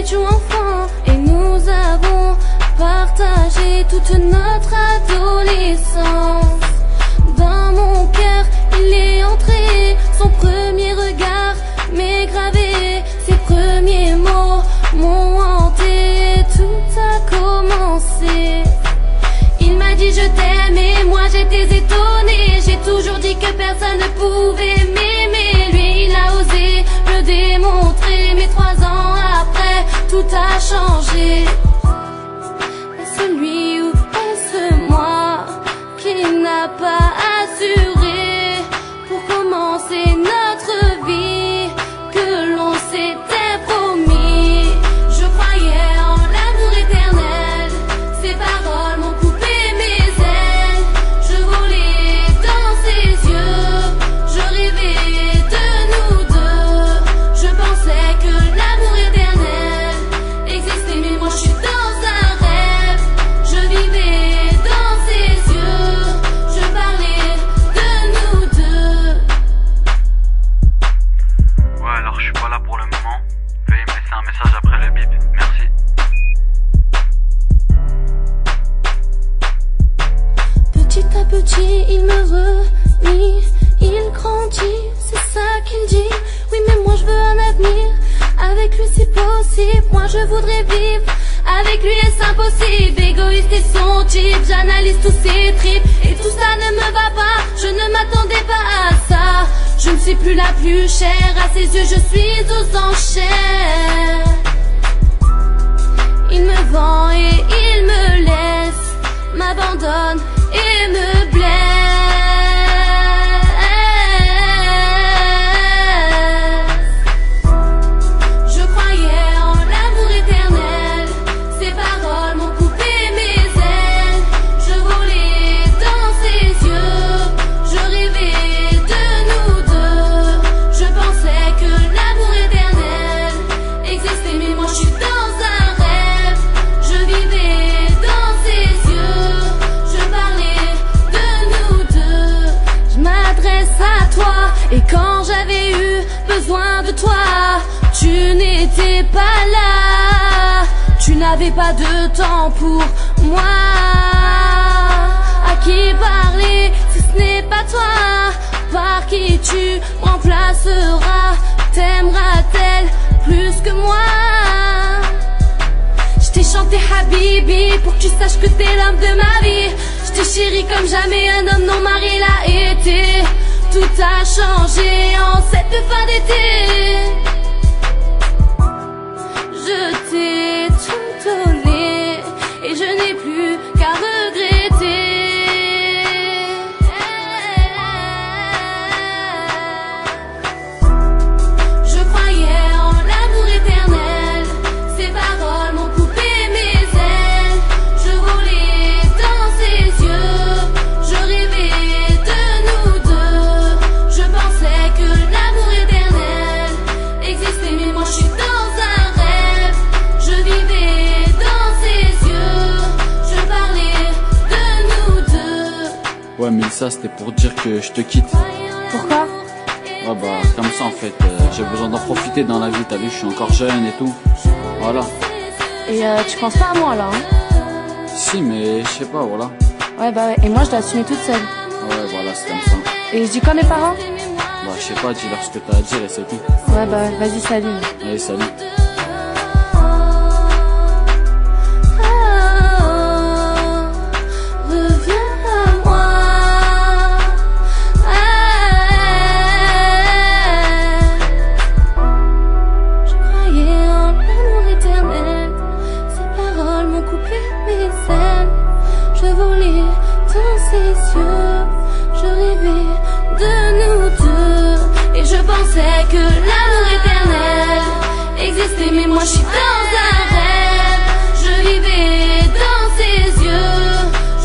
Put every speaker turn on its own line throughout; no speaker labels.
étions enfants et nous avons partagé toute notre adolescence. Dans mon cœur, il est entré, son premier regard m'est gravé, ses premiers mots m'ont hanté, tout a commencé. Il m'a dit je t'aime et moi j'étais étonnée, j'ai toujours dit que personne ne pouvait m'aimer. Lui il a osé me démontrer, mais 3 ans après tout a changé. Est-ce lui ou est-ce moi qui n'a pas assuré pour commencer notre vie que l'on s'était promis? Je croyais en l'amour éternel, ses paroles m'ont coupé mes ailes. Je volais dans ses yeux, je rêvais de nous deux. Je pensais que l'amour éternel existait, mais moi je suis dans un rêve. Je vivais dans ses yeux, je parlais de nous deux.
Ouais, alors je suis pas là pour le moment. Veuillez me laisser un message après le bip. Merci.
Petit à petit, il me remit, il grandit, c'est ça qu'il dit. Oui, mais moi je veux un avenir, avec lui si possible. Moi je voudrais vivre, avec lui est-ce impossible. Égoïste et son type, j'analyse tous ses tripes, et tout ça ne me va pas, je ne m'attendais pas à ça. Je ne suis plus la plus chère, à ses yeux je suis aux enchères. Il me vend et il me laisse, m'abandonne et me blesse. Je croyais en l'amour éternel, ses paroles m'ont coupé mes ailes. Je volais dans ses yeux, je rêvais de nous deux. Je pensais que l'amour éternel existait, mais moi je suis dans un rêve. Je vivais dans ses yeux, je parlais de nous deux. Je m'adresse à toi, et quand j'avais eu besoin de toi, tu n'étais pas là. Tu n'avais pas de temps pour moi. À qui parler si ce n'est pas toi? Par qui tu remplaceras? T'aimeras-t-elle plus que moi? Je t'ai chanté Habibi pour que tu saches que t'es l'homme de ma vie. Je t'ai chéri comme jamais un homme non marié l'a été. Tout a changé en cette fin d'été. Je t'ai tout donné et je n'ai plus qu'à regretter. Je croyais en l'amour éternel, ses paroles m'ont coupé mes ailes. Je volais dans ses yeux, je rêvais de nous deux. Je pensais que l'amour éternel existait, mais moi je suis dans un rêve. Je vivais dans ses yeux, je parlais de nous deux.
Ouais, mais ça c'était pour dire que je te quitte.
Pourquoi?
Ouais, bah, comme ça en fait, j'ai besoin d'en profiter dans la vie, t'as vu, je suis encore jeune et tout. Voilà.
Et tu penses pas à moi là, hein?
Si, mais je sais pas, voilà.
Ouais, bah ouais, et moi je dois assumer toute seule.
Ouais, voilà, c'est comme ça.
Et je dis quoi à mes parents?
Bah, je sais pas, dis-leur ce que t'as à dire et c'est tout.
Ouais, bah ouais, vas-y, salut.
Allez, salut.
Reviens à moi. Je croyais en l'amour éternel, ses paroles m'ont coupé mes ailes. Je volais dans ses yeux, je rêvais de nous deux. Et je pensais que l'amour éternel existait, mais moi je suis dans un rêve. Je vivais dans ses yeux,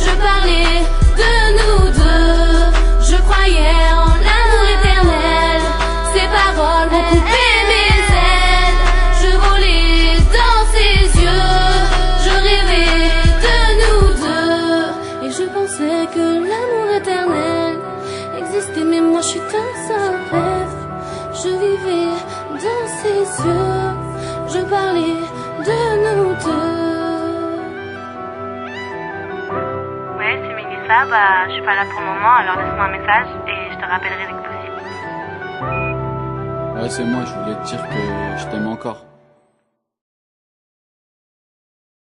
je parlais de nous deux. Je croyais en l'amour éternel, ses paroles m'ont coupé mes ailes. Je volais dans ses yeux, je rêvais de nous deux. Et je pensais que l'amour éternel existait, mais moi je suis dans un rêve. Je vivais dans ses yeux, je parlais de nous deux.
Ouais, c'est Mélissa, je suis pas là pour le moment, alors laisse-moi un message et je te rappellerai dès que possible.
Ouais, c'est moi, je voulais te dire que je t'aime encore.